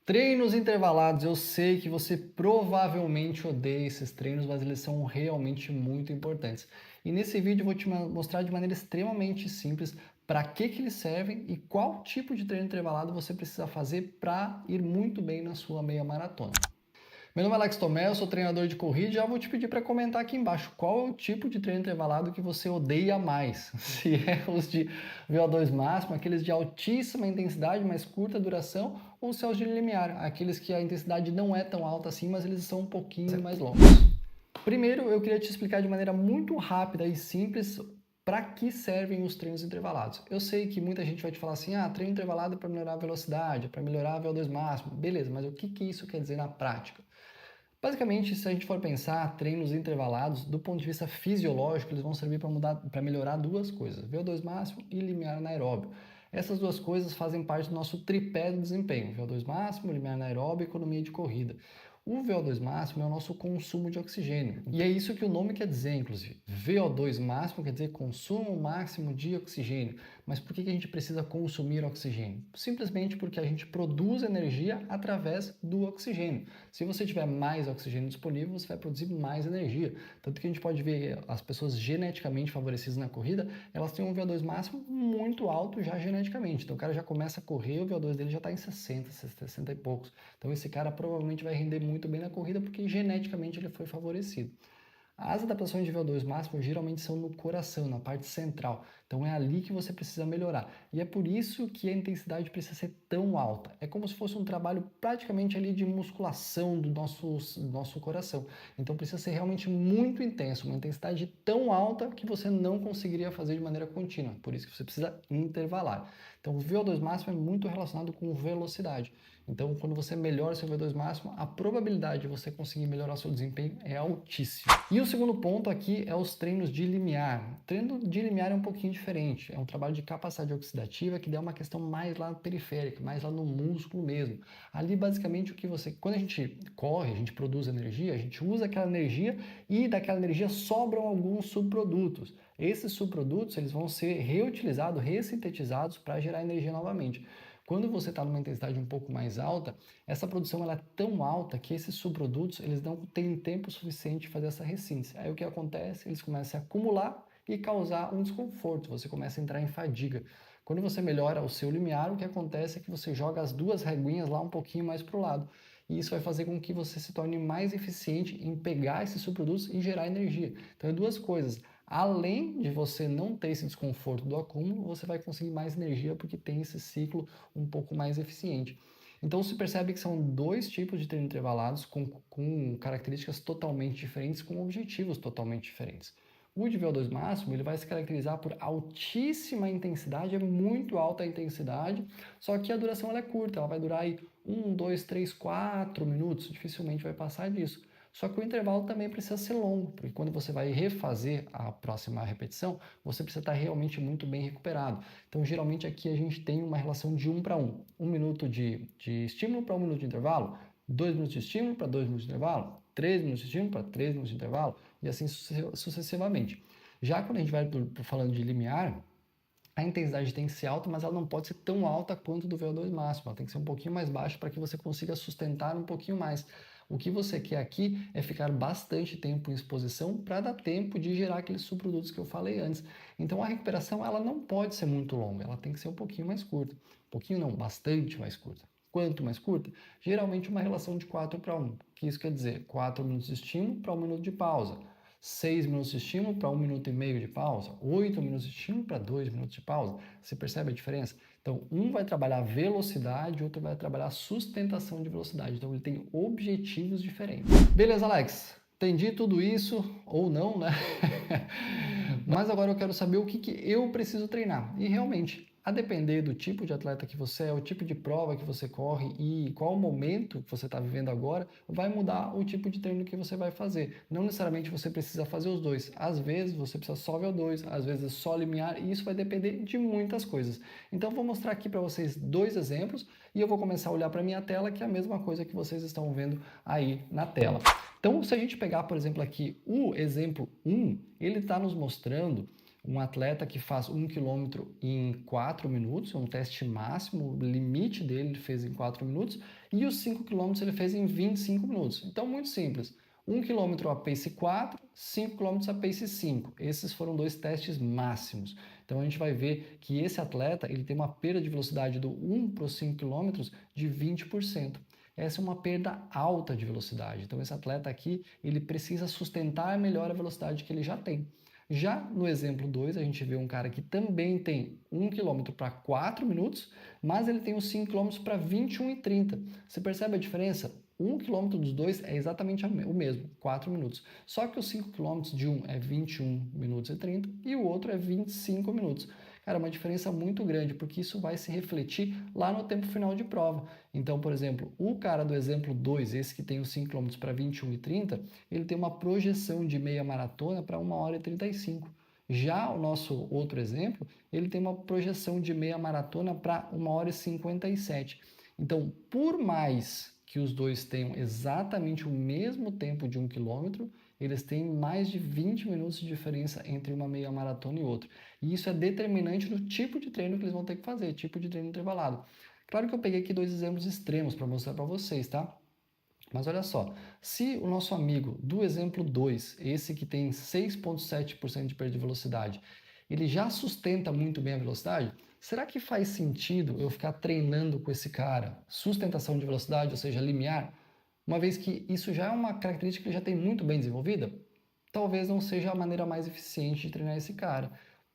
Treinos intervalados, eu sei que você provavelmente odeia esses treinos, mas eles são realmente muito importantes. E nesse vídeo eu vou te mostrar de maneira extremamente simples para que eles servem e qual tipo de treino intervalado você precisa fazer para ir muito bem na sua meia maratona. Meu nome é Alex Tomé, eu sou treinador de corrida e já vou te pedir para comentar aqui embaixo qual é o tipo de treino intervalado que você odeia mais. Se é os de VO2 máximo, aqueles de altíssima intensidade, mas curta duração, ou se é os de limiar, aqueles que a intensidade não é tão alta assim, mas eles são um pouquinho mais longos. Primeiro, eu queria te explicar de maneira muito rápida e simples para que servem os treinos intervalados. Eu sei que muita gente vai te falar assim, treino intervalado para melhorar a velocidade, para melhorar a VO2 máximo. Beleza, mas o que isso quer dizer na prática? Basicamente, se a gente for pensar, treinos intervalados, do ponto de vista fisiológico, eles vão servir para melhorar duas coisas, VO2 máximo e limiar anaeróbio. Essas duas coisas fazem parte do nosso tripé do desempenho, VO2 máximo, limiar anaeróbio e economia de corrida. O VO2 máximo é o nosso consumo de oxigênio. E é isso que o nome quer dizer, inclusive. VO2 máximo quer dizer consumo máximo de oxigênio. Mas por que a gente precisa consumir oxigênio? Simplesmente porque a gente produz energia através do oxigênio. Se você tiver mais oxigênio disponível, você vai produzir mais energia. Tanto que a gente pode ver as pessoas geneticamente favorecidas na corrida, elas têm um VO2 máximo muito alto já geneticamente. Então o cara já começa a correr, o VO2 dele já está em 60, 60 e poucos. Então esse cara provavelmente vai render muito bem na corrida porque geneticamente ele foi favorecido. As adaptações de VO2 máximo geralmente são no coração, na parte central. Então é ali que você precisa melhorar. E é por isso que a intensidade precisa ser tão alta. É como se fosse um trabalho praticamente ali de musculação do nosso coração. Então precisa ser realmente muito intenso, uma intensidade tão alta que você não conseguiria fazer de maneira contínua. Por isso que você precisa intervalar. Então o VO2 máximo é muito relacionado com velocidade. Então, quando você melhora seu VO2 máximo, a probabilidade de você conseguir melhorar seu desempenho é altíssima. E o segundo ponto aqui é os treinos de limiar. O treino de limiar é um pouquinho diferente. É um trabalho de capacidade oxidativa que dá uma questão mais lá periférica, mais lá no músculo mesmo. Ali, basicamente, quando a gente corre, a gente produz energia, a gente usa aquela energia e daquela energia sobram alguns subprodutos. Esses subprodutos eles vão ser reutilizados, ressintetizados para gerar energia novamente. Quando você está numa intensidade um pouco mais alta, essa produção ela é tão alta que esses subprodutos eles não têm tempo suficiente de fazer essa ressíntese. Aí o que acontece? Eles começam a acumular e causar um desconforto, você começa a entrar em fadiga. Quando você melhora o seu limiar, o que acontece é que você joga as duas reguinhas lá um pouquinho mais para o lado. E isso vai fazer com que você se torne mais eficiente em pegar esses subprodutos e gerar energia. Então, é duas coisas. Além de você não ter esse desconforto do acúmulo, você vai conseguir mais energia porque tem esse ciclo um pouco mais eficiente. Então se percebe que são dois tipos de treino intervalados com características totalmente diferentes, com objetivos totalmente diferentes. O de VO2 máximo ele vai se caracterizar por altíssima intensidade, é muito alta a intensidade, só que a duração ela é curta, ela vai durar aí 1, 2, 3, 4 minutos, dificilmente vai passar disso. Só que o intervalo também precisa ser longo, porque quando você vai refazer a próxima repetição, você precisa estar realmente muito bem recuperado. Então, geralmente aqui a gente tem uma relação de 1 para 1. 1 minuto de estímulo para 1 minuto de intervalo, 2 minutos de estímulo para 2 minutos de intervalo, 3 minutos de estímulo para 3 minutos de intervalo, e assim sucessivamente. Já quando a gente vai falando de limiar, a intensidade tem que ser alta, mas ela não pode ser tão alta quanto do VO2 máximo. Ela tem que ser um pouquinho mais baixa para que você consiga sustentar um pouquinho mais. O que você quer aqui é ficar bastante tempo em exposição para dar tempo de gerar aqueles subprodutos que eu falei antes. Então a recuperação ela não pode ser muito longa, ela tem que ser um pouquinho mais curta. Um pouquinho não, bastante mais curta. Quanto mais curta? Geralmente uma relação de 4 para 1, que isso quer dizer 4 minutos de estímulo para 1 minuto de pausa. 6 minutos de estímulo para 1 minuto e meio de pausa, 8 minutos de estímulo para 2 minutos de pausa. Você percebe a diferença? Então, um vai trabalhar velocidade, outro vai trabalhar sustentação de velocidade. Então, ele tem objetivos diferentes. Beleza, Alex? Entendi tudo isso, ou não, né? Mas agora eu quero saber o que eu preciso treinar. E realmente, a depender do tipo de atleta que você é, o tipo de prova que você corre e qual o momento que você está vivendo agora, vai mudar o tipo de treino que você vai fazer. Não necessariamente você precisa fazer os dois. Às vezes você precisa só VO2, às vezes só limiar, e isso vai depender de muitas coisas. Então eu vou mostrar aqui para vocês dois exemplos e eu vou começar a olhar para a minha tela, que é a mesma coisa que vocês estão vendo aí na tela. Então, se a gente pegar, por exemplo, aqui o exemplo 1, ele está nos mostrando um atleta que faz 1 quilômetro em 4 minutos, é um teste máximo, o limite dele ele fez em 4 minutos, e os 5 quilômetros ele fez em 25 minutos. Então, muito simples. 1 km a pace 4, 5 km a pace 5. Esses foram dois testes máximos. Então a gente vai ver que esse atleta ele tem uma perda de velocidade do 1 para os 5 km de 20%. Essa é uma perda alta de velocidade. Então esse atleta aqui ele precisa sustentar melhor a velocidade que ele já tem. Já no exemplo 2, a gente vê um cara que também tem 1 km para 4 minutos, mas ele tem os 5 km para 21,30. Você percebe a diferença? 1 km dos dois é exatamente o mesmo, 4 minutos. Só que os 5 km de um é 21 minutos e 30 e o outro é 25 minutos. Cara, é uma diferença muito grande, porque isso vai se refletir lá no tempo final de prova. Então, por exemplo, o cara do exemplo 2, esse que tem os 5 km para 21 e 30, ele tem uma projeção de meia maratona para 1 hora e 35. Já o nosso outro exemplo, ele tem uma projeção de meia maratona para 1 hora e 57. Então, por mais que os dois tenham exatamente o mesmo tempo de 1 quilômetro, eles têm mais de 20 minutos de diferença entre uma meia maratona e outra. E isso é determinante no tipo de treino que eles vão ter que fazer, tipo de treino intervalado. Claro que eu peguei aqui dois exemplos extremos para mostrar para vocês, tá? Mas olha só, se o nosso amigo do exemplo 2, esse que tem 6,7% de perda de velocidade, ele já sustenta muito bem a velocidade, será que faz sentido eu ficar treinando com esse cara sustentação de velocidade, ou seja, limiar, uma vez que isso já é uma característica que ele já tem muito bem desenvolvida? Talvez não seja a maneira mais eficiente de treinar esse cara.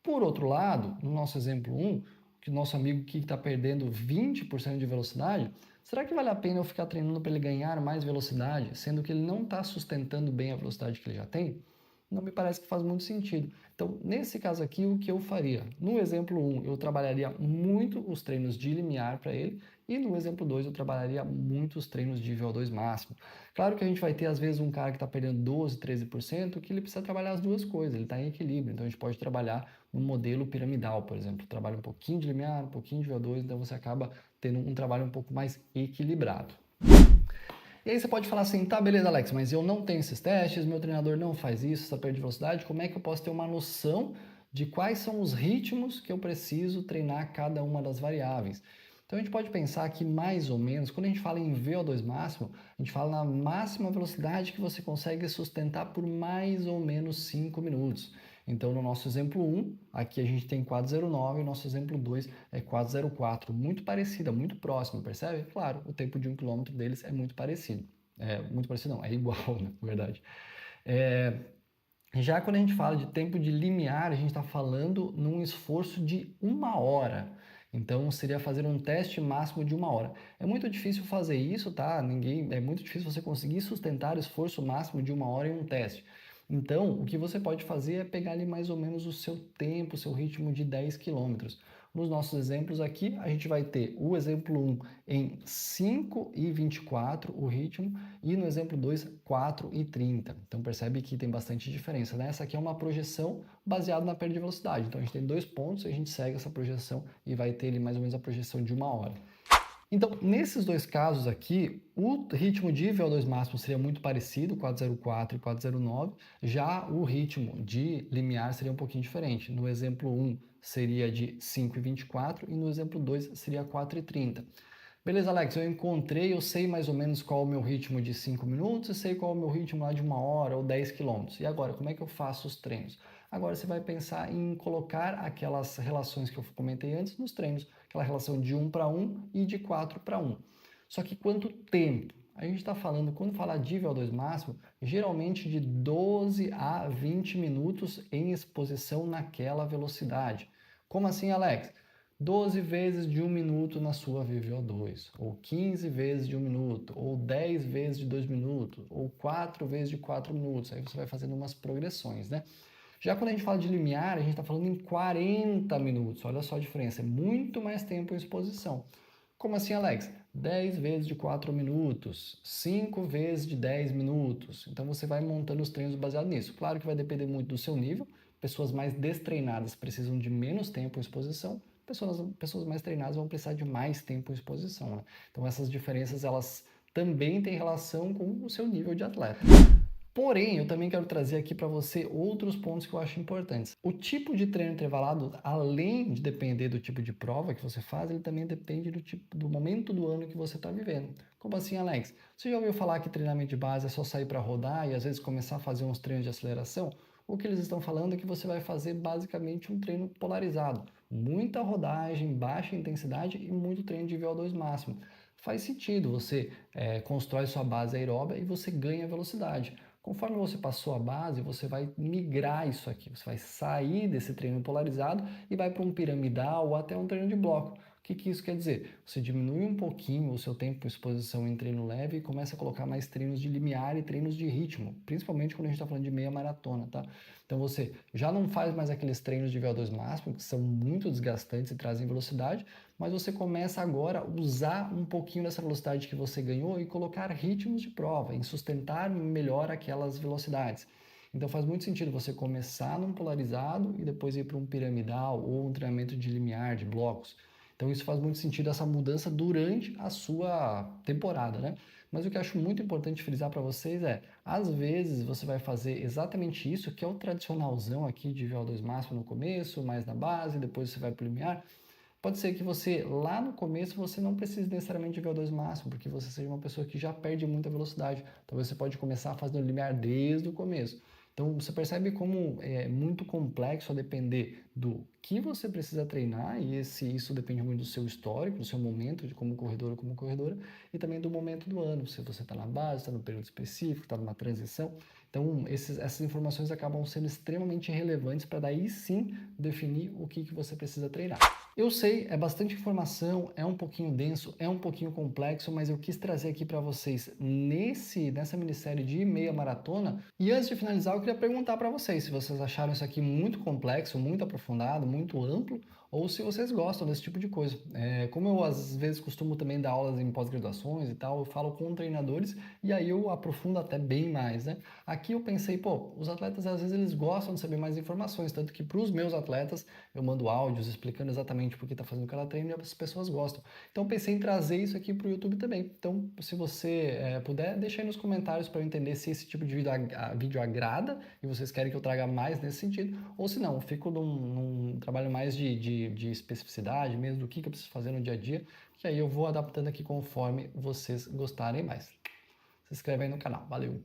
Por outro lado, no nosso exemplo 1, que o nosso amigo aqui está perdendo 20% de velocidade, será que vale a pena eu ficar treinando para ele ganhar mais velocidade, sendo que ele não está sustentando bem a velocidade que ele já tem? Não me parece que faz muito sentido. Então, nesse caso aqui, o que eu faria? No exemplo 1, eu trabalharia muito os treinos de limiar para ele, e no exemplo 2, eu trabalharia muito os treinos de VO2 máximo. Claro que a gente vai ter, às vezes, um cara que está perdendo 12%, 13%, que ele precisa trabalhar as duas coisas, ele está em equilíbrio. Então, a gente pode trabalhar no modelo piramidal, por exemplo. Trabalha um pouquinho de limiar, um pouquinho de VO2, então você acaba tendo um trabalho um pouco mais equilibrado. E aí você pode falar assim, tá, beleza, Alex, mas eu não tenho esses testes, meu treinador não faz isso, essa perda de velocidade, como é que eu posso ter uma noção de quais são os ritmos que eu preciso treinar cada uma das variáveis? Então a gente pode pensar que mais ou menos, quando a gente fala em VO2 máximo, a gente fala na máxima velocidade que você consegue sustentar por mais ou menos 5 minutos. Então, no nosso exemplo 1, aqui a gente tem 4,09 e o nosso exemplo 2 é 4,04. Muito parecida, muito próximo, percebe? Claro, o tempo de 1 km deles é muito parecido. Muito parecido não, é igual, né, na verdade. Já quando a gente fala de tempo de limiar, a gente está falando num esforço de 1 hora. Então, seria fazer um teste máximo de 1 hora. É muito difícil fazer isso, tá? É muito difícil você conseguir sustentar o esforço máximo de 1 hora em um teste. Então, o que você pode fazer é pegar ali mais ou menos o seu tempo, o seu ritmo de 10 quilômetros. Nos nossos exemplos aqui, a gente vai ter o exemplo 1 em 5,24 o ritmo e no exemplo 2, 4,30. Então percebe que tem bastante diferença, né? Essa aqui é uma projeção baseada na perda de velocidade. Então a gente tem 2 pontos e a gente segue essa projeção e vai ter ali mais ou menos a projeção de 1 hora. Então, nesses dois casos aqui, o ritmo de VO2 máximo seria muito parecido, 4,04 e 4,09, já o ritmo de limiar seria um pouquinho diferente. No exemplo 1 seria de 5,24 e no exemplo 2 seria 4,30. Beleza, Alex, eu sei mais ou menos qual é o meu ritmo de 5 minutos e sei qual é o meu ritmo lá de 1 hora ou 10 quilômetros. E agora, como é que eu faço os treinos? Agora você vai pensar em colocar aquelas relações que eu comentei antes nos treinos, aquela relação de 1 para 1 e de 4 para 1. Só que quanto tempo? A gente está falando, quando falar de VO2 máximo, geralmente de 12 a 20 minutos em exposição naquela velocidade. Como assim, Alex? 12 vezes de 1 minuto na sua VVO2, ou 15 vezes de 1 minuto, ou 10 vezes de 2 minutos, ou 4 vezes de 4 minutos. Aí você vai fazendo umas progressões, né? Já quando a gente fala de limiar, a gente está falando em 40 minutos. Olha só a diferença, é muito mais tempo em exposição. Como assim, Alex? 10 vezes de 4 minutos, 5 vezes de 10 minutos. Então você vai montando os treinos baseado nisso. Claro que vai depender muito do seu nível. Pessoas mais destreinadas precisam de menos tempo em exposição. Pessoas mais treinadas vão precisar de mais tempo em exposição, né? Então essas diferenças elas também têm relação com o seu nível de atleta. Porém, eu também quero trazer aqui para você outros pontos que eu acho importantes. O tipo de treino intervalado, além de depender do tipo de prova que você faz, ele também depende do momento do ano que você está vivendo. Como assim, Alex? Você já ouviu falar que treinamento de base é só sair para rodar e às vezes começar a fazer uns treinos de aceleração? O que eles estão falando é que você vai fazer basicamente um treino polarizado. Muita rodagem, baixa intensidade e muito treino de VO2 máximo. Faz sentido, você constrói sua base aeróbica e você ganha velocidade. Conforme você passou a base, você vai migrar isso aqui. Você vai sair desse treino polarizado e vai para um piramidal ou até um treino de bloco. O que isso quer dizer? Você diminui um pouquinho o seu tempo de exposição em treino leve e começa a colocar mais treinos de limiar e treinos de ritmo, principalmente quando a gente está falando de meia maratona, tá? Então você já não faz mais aqueles treinos de VO2 máximo, que são muito desgastantes e trazem velocidade, mas você começa agora a usar um pouquinho dessa velocidade que você ganhou e colocar ritmos de prova, em sustentar melhor aquelas velocidades. Então faz muito sentido você começar num polarizado e depois ir para um piramidal ou um treinamento de limiar, de blocos. Então isso faz muito sentido, essa mudança durante a sua temporada, né? Mas o que eu acho muito importante frisar para vocês é, às vezes você vai fazer exatamente isso, que é o tradicionalzão aqui de VO2 máximo no começo, mais na base, depois você vai para o limiar. Pode ser que você, lá no começo, você não precise necessariamente de VO2 máximo, porque você seja uma pessoa que já perde muita velocidade. Então você pode começar fazendo limiar desde o começo. Então você percebe como é muito complexo a depender do que você precisa treinar, e isso depende muito do seu histórico, do seu momento de como corredor ou como corredora, e também do momento do ano, se você está na base, está no período específico, está numa transição. Então essas informações acabam sendo extremamente relevantes para daí sim definir o que você precisa treinar. Eu sei, é bastante informação, é um pouquinho denso, é um pouquinho complexo, mas eu quis trazer aqui para vocês nessa minissérie de meia maratona. E antes de finalizar, eu queria perguntar para vocês se vocês acharam isso aqui muito complexo, muito aprofundado, muito amplo, ou se vocês gostam desse tipo de coisa. Como eu às vezes costumo também dar aulas em pós-graduações e tal, eu falo com treinadores e aí eu aprofundo até bem mais, né? Aqui eu pensei, pô, os atletas às vezes eles gostam de saber mais informações, tanto que para os meus atletas eu mando áudios explicando exatamente por que está fazendo cada treino e as pessoas gostam. Então pensei em trazer isso aqui para o YouTube também. Então, se você puder, deixa aí nos comentários para eu entender se esse tipo de vídeo agrada e vocês querem que eu traga mais nesse sentido, ou se não, eu fico num trabalho mais de especificidade mesmo, do que eu preciso fazer no dia a dia, que aí eu vou adaptando aqui conforme vocês gostarem mais. Se inscreve aí no canal. Valeu!